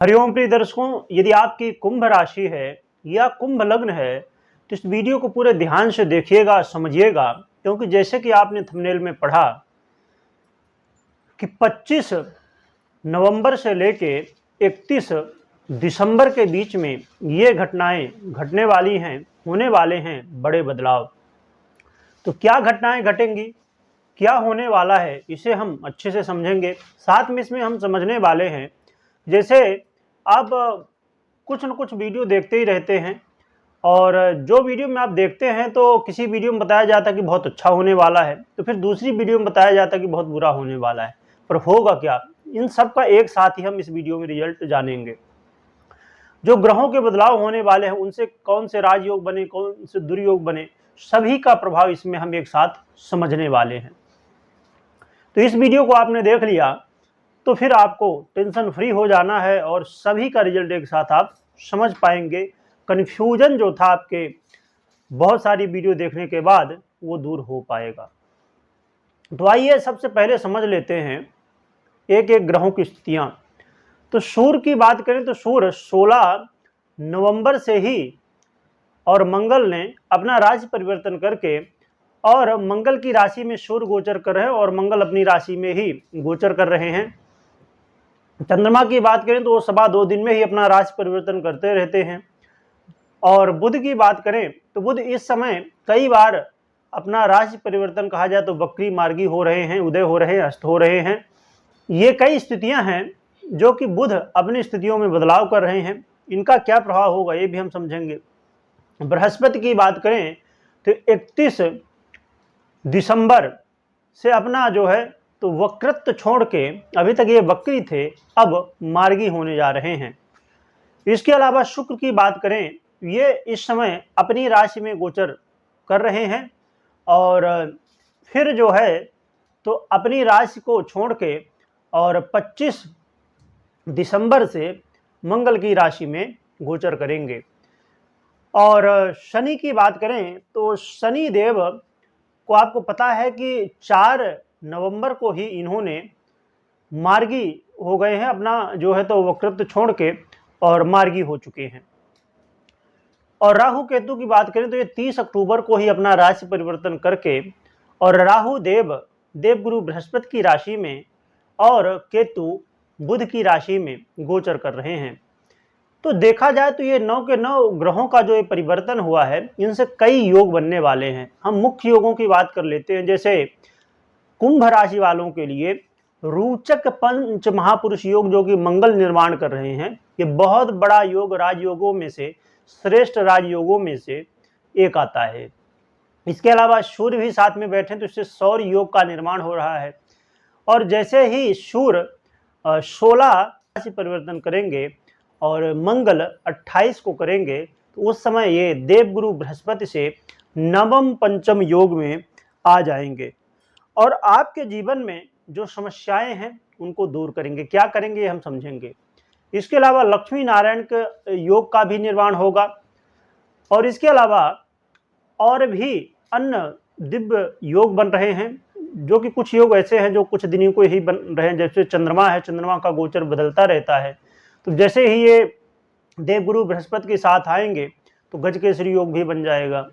हरिओम प्रिय दर्शकों, यदि आपकी कुंभ राशि है या कुंभ लग्न है तो इस वीडियो को पूरे ध्यान से देखिएगा, समझिएगा। क्योंकि जैसे कि आपने थंबनेल में पढ़ा कि 25 नवंबर से लेके 31 दिसंबर के बीच में ये घटनाएं घटने वाली हैं, होने वाले हैं बड़े बदलाव। तो क्या घटनाएं घटेंगी, क्या होने वाला है, इसे हम अच्छे से समझेंगे। साथ में इसमें हम समझने वाले हैं, जैसे आप कुछ न कुछ वीडियो देखते ही रहते हैं और जो वीडियो में आप देखते हैं तो किसी वीडियो में बताया जाता है कि बहुत अच्छा होने वाला है, तो फिर दूसरी वीडियो में बताया जाता है कि बहुत बुरा होने वाला है। पर होगा क्या, इन सब का एक साथ ही हम इस वीडियो में रिजल्ट जानेंगे। जो ग्रहों के बदलाव होने वाले हैं उनसे कौन से राजयोग बने, कौन से दुर्योग बने, सभी का प्रभाव इसमें हम एक साथ समझने वाले हैं। तो इस वीडियो को आपने देख लिया तो फिर आपको टेंशन फ्री हो जाना है और सभी का रिजल्ट एक साथ आप समझ पाएंगे। कन्फ्यूजन जो था आपके बहुत सारी वीडियो देखने के बाद वो दूर हो पाएगा। तो आइए सबसे पहले समझ लेते हैं एक एक ग्रहों की स्थितियां। तो सूर्य की बात करें तो सूर्य 16 नवंबर से ही और मंगल ने अपना राशि परिवर्तन करके और मंगल की राशि में सूर्य गोचर कर रहे हैं और मंगल अपनी राशि में ही गोचर कर रहे हैं। चंद्रमा की बात करें तो वो 2.25 दिन में ही अपना राशि परिवर्तन करते रहते हैं। और बुध की बात करें तो बुध इस समय कई बार अपना राशि परिवर्तन कहा जाए तो वक्री मार्गी हो रहे हैं, उदय हो रहे हैं, अस्त हो रहे हैं। ये कई स्थितियां हैं जो कि बुध अपनी स्थितियों में बदलाव कर रहे हैं। इनका क्या प्रभाव होगा ये भी हम समझेंगे। बृहस्पति की बात करें तो 31 दिसंबर से अपना जो है तो वक्रत्व छोड़ के, अभी तक ये वक्री थे, अब मार्गी होने जा रहे हैं। इसके अलावा शुक्र की बात करें, ये इस समय अपनी राशि में गोचर कर रहे हैं और फिर जो है तो अपनी राशि को छोड़ के और 25 दिसंबर से मंगल की राशि में गोचर करेंगे। और शनि की बात करें तो शनि देव को आपको पता है कि 4 नवंबर को ही इन्होंने मार्गी हो गए हैं, अपना जो है तो वक्रत्व छोड़ के और मार्गी हो चुके हैं। और राहु केतु की बात करें तो ये 30 अक्टूबर को ही अपना राशि परिवर्तन करके और राहु देवगुरु बृहस्पति की राशि में और केतु बुध की राशि में गोचर कर रहे हैं। तो देखा जाए तो ये 9 के 9 ग्रहों का जो ये परिवर्तन हुआ है, इनसे कई योग बनने वाले हैं। हम मुख्य योगों की बात कर लेते हैं। जैसे कुंभ राशि वालों के लिए रोचक पंच महापुरुष योग जो कि मंगल निर्माण कर रहे हैं, ये बहुत बड़ा योग राजयोगों में से, श्रेष्ठ राजयोगों में से एक आता है। इसके अलावा सूर्य भी साथ में बैठे तो इससे सौर योग का निर्माण हो रहा है। और जैसे ही सूर्य 16 राशि परिवर्तन करेंगे और मंगल 28 को करेंगे तो उस समय ये देवगुरु बृहस्पति से नवम पंचम योग में आ जाएंगे और आपके जीवन में जो समस्याएं हैं उनको दूर करेंगे। क्या करेंगे हम समझेंगे। इसके अलावा लक्ष्मी नारायण के योग का भी निर्माण होगा और इसके अलावा और भी अन्य दिव्य योग बन रहे हैं, जो कि कुछ योग ऐसे हैं जो कुछ दिनों को ही बन रहे हैं। जैसे चंद्रमा है, चंद्रमा का गोचर बदलता रहता है, तो जैसे ही ये देवगुरु बृहस्पति के साथ आएंगे तो गजकेसरी योग भी बन जाएगा।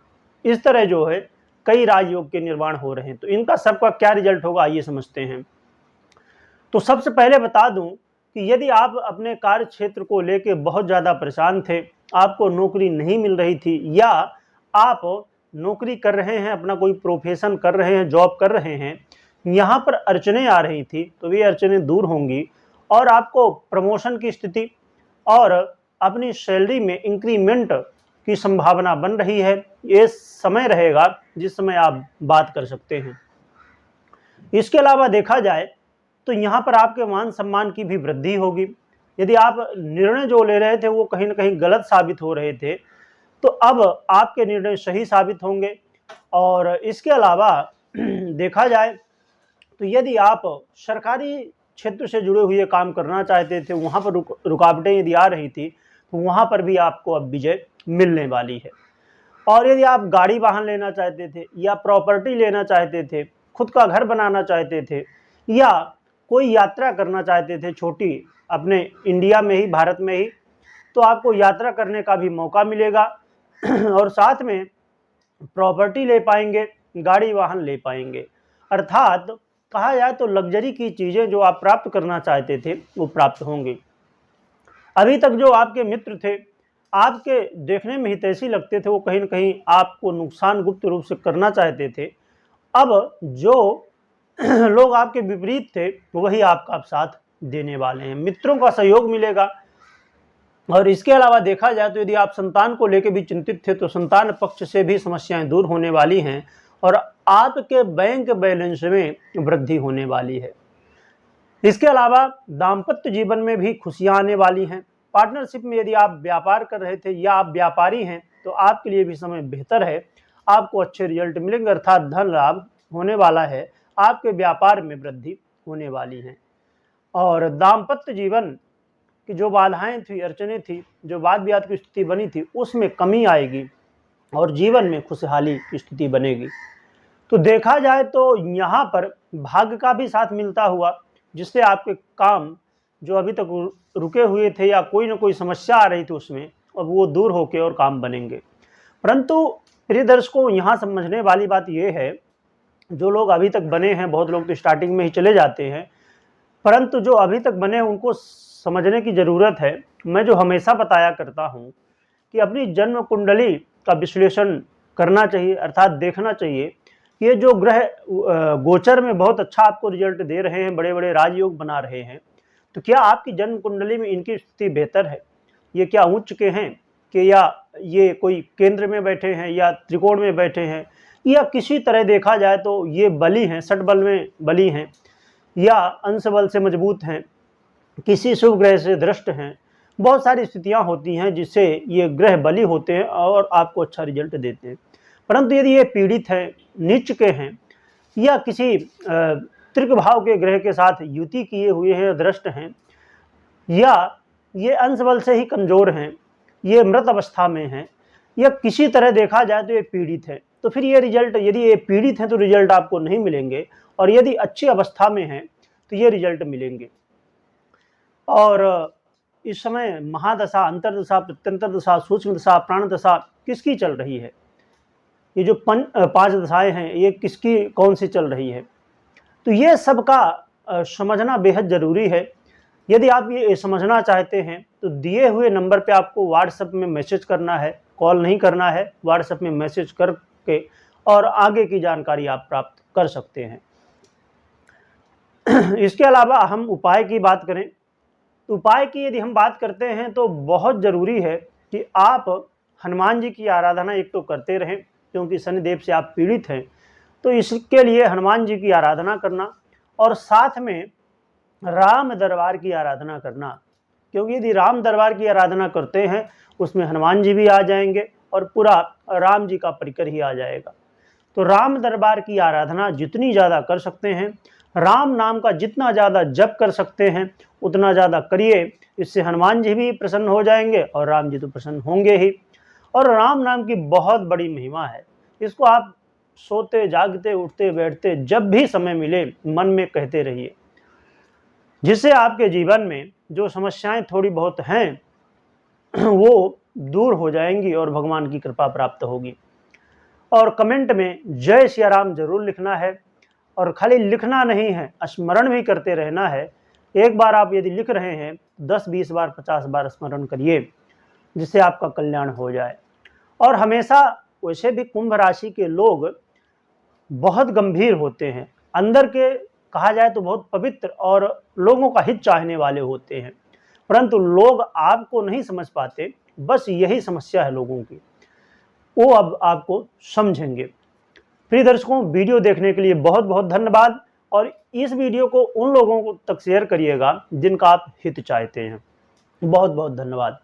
इस तरह जो है कई राजयोग के निर्माण हो रहे हैं। तो इनका सबका क्या रिजल्ट होगा आइए समझते हैं। तो सबसे पहले बता दूं कि यदि आप अपने कार्य क्षेत्र को लेकर बहुत ज़्यादा परेशान थे, आपको नौकरी नहीं मिल रही थी या आप नौकरी कर रहे हैं, अपना कोई प्रोफेशन कर रहे हैं, जॉब कर रहे हैं, यहाँ पर अड़चने आ रही थी, तो ये अड़चने दूर होंगी और आपको प्रमोशन की स्थिति और अपनी सैलरी में इंक्रीमेंट की संभावना बन रही है। ये समय रहेगा जिस समय आप बात कर सकते हैं। इसके अलावा देखा जाए तो यहाँ पर आपके मान सम्मान की भी वृद्धि होगी। यदि आप निर्णय जो ले रहे थे वो कहीं ना कहीं गलत साबित हो रहे थे, तो अब आपके निर्णय सही साबित होंगे। और इसके अलावा देखा जाए तो यदि आप सरकारी क्षेत्र से जुड़े हुए काम करना चाहते थे, वहाँ पर रुकावटें यदि आ रही थी, तो वहाँ पर भी आपको अब विजय मिलने वाली है। और यदि आप गाड़ी वाहन लेना चाहते थे या प्रॉपर्टी लेना चाहते थे, खुद का घर बनाना चाहते थे या कोई यात्रा करना चाहते थे छोटी, अपने इंडिया में ही, भारत में ही, तो आपको यात्रा करने का भी मौका मिलेगा और साथ में प्रॉपर्टी ले पाएंगे, गाड़ी वाहन ले पाएंगे। अर्थात कहा जाए तो लग्जरी की चीज़ें जो आप प्राप्त करना चाहते थे वो प्राप्त होंगी। अभी तक जो आपके मित्र थे, आपके देखने में हितैषी लगते थे, वो कहीं न कहीं आपको नुकसान गुप्त रूप से करना चाहते थे। अब जो लोग आपके विपरीत थे वही आपका साथ देने वाले हैं, मित्रों का सहयोग मिलेगा। और इसके अलावा देखा जाए तो यदि आप संतान को लेकर भी चिंतित थे तो संतान पक्ष से भी समस्याएं दूर होने वाली हैं और आपके बैंक बैलेंस में वृद्धि होने वाली है। इसके अलावा दाम्पत्य जीवन में भी खुशियां आने वाली हैं। पार्टनरशिप में यदि आप व्यापार कर रहे थे या आप व्यापारी हैं तो आपके लिए भी समय बेहतर है, आपको अच्छे रिजल्ट मिलेंगे, अर्थात धन लाभ होने वाला है, आपके व्यापार में वृद्धि होने वाली है। और दाम्पत्य जीवन की जो बाधाएं थी, अड़चनें थी, जो वाद विवाद की स्थिति बनी थी, उसमें कमी आएगी और जीवन में खुशहाली की स्थिति बनेगी। तो देखा जाए तो यहाँ पर भाग्य का भी साथ मिलता हुआ, जिससे आपके काम जो अभी तक रुके हुए थे या कोई ना कोई समस्या आ रही थी उसमें, अब वो दूर होके और काम बनेंगे। परंतु प्रिय दर्शकों, यहाँ समझने वाली बात ये है, जो लोग अभी तक बने हैं, बहुत लोग तो स्टार्टिंग में ही चले जाते हैं, परंतु जो अभी तक बने उनको समझने की ज़रूरत है। मैं जो हमेशा बताया करता हूँ कि अपनी जन्म कुंडली का विश्लेषण करना चाहिए, अर्थात देखना चाहिए ये जो ग्रह गोचर में बहुत अच्छा आपको रिजल्ट दे रहे हैं, बड़े बड़े राजयोग बना रहे हैं, तो क्या आपकी जन्म कुंडली में इनकी स्थिति बेहतर है? ये क्या उच्च के हैं कि या ये कोई केंद्र में बैठे हैं या त्रिकोण में बैठे हैं, या किसी तरह देखा जाए तो ये बली हैं, षट बल में बली हैं या अंश बल से मजबूत हैं, किसी शुभ ग्रह से दृष्ट हैं। बहुत सारी स्थितियां होती हैं जिससे ये ग्रह बली होते हैं और आपको अच्छा रिजल्ट देते हैं। परंतु यदि ये पीड़ित हैं, नीच के हैं या किसी त्रिक भाव के ग्रह के साथ युति किए हुए हैं, दृष्ट हैं, या ये अंश बल से ही कमजोर हैं, ये मृत अवस्था में हैं, या किसी तरह देखा जाए तो ये पीड़ित है, तो फिर ये रिजल्ट, यदि ये पीड़ित हैं तो रिजल्ट आपको नहीं मिलेंगे, और यदि अच्छी अवस्था में हैं तो ये रिजल्ट मिलेंगे। और इस समय महादशा, अंतरदशा, प्रत्यंतर दशा, सूक्ष्म दशा, प्राण दशा किसकी चल रही है? ये जो 5 दशाएं हैं, ये किसकी कौन सी चल रही है? तो ये सब का समझना बेहद ज़रूरी है। यदि आप ये समझना चाहते हैं तो दिए हुए नंबर पे आपको व्हाट्सएप में मैसेज करना है, कॉल नहीं करना है, व्हाट्सएप में मैसेज करके और आगे की जानकारी आप प्राप्त कर सकते हैं। इसके अलावा हम उपाय की बात करें तो उपाय की यदि हम बात करते हैं तो बहुत ज़रूरी है कि आप हनुमान जी की आराधना एक तो करते रहें, क्योंकि शनिदेव से आप पीड़ित हैं, तो इसके लिए हनुमान जी की आराधना करना और साथ में राम दरबार की आराधना करना, क्योंकि यदि राम दरबार की आराधना करते हैं उसमें हनुमान जी भी आ जाएंगे और पूरा राम जी का परिकर ही आ जाएगा। तो राम दरबार की आराधना जितनी ज़्यादा कर सकते हैं, राम नाम का जितना ज़्यादा जप कर सकते हैं उतना ज़्यादा करिए, इससे हनुमान जी भी प्रसन्न हो जाएंगे और राम जी तो प्रसन्न होंगे ही। और राम नाम की बहुत बड़ी महिमा है, इसको आप सोते जागते उठते बैठते जब भी समय मिले मन में कहते रहिए, जिससे आपके जीवन में जो समस्याएं थोड़ी बहुत हैं वो दूर हो जाएंगी और भगवान की कृपा प्राप्त होगी। और कमेंट में जय सिया राम जरूर लिखना है, और खाली लिखना नहीं है, स्मरण भी करते रहना है। एक बार आप यदि लिख रहे हैं 10, 20 बार, 50 बार स्मरण करिए, जिससे आपका कल्याण हो जाए। और हमेशा वैसे भी कुंभ राशि के लोग बहुत गंभीर होते हैं, अंदर के कहा जाए तो बहुत पवित्र और लोगों का हित चाहने वाले होते हैं, परंतु लोग आपको नहीं समझ पाते। बस यही समस्या है लोगों की, वो अब आपको समझेंगे। प्रिय दर्शकों, वीडियो देखने के लिए बहुत बहुत धन्यवाद, और इस वीडियो को उन लोगों को तक शेयर करिएगा जिनका आप हित चाहते हैं। बहुत बहुत धन्यवाद।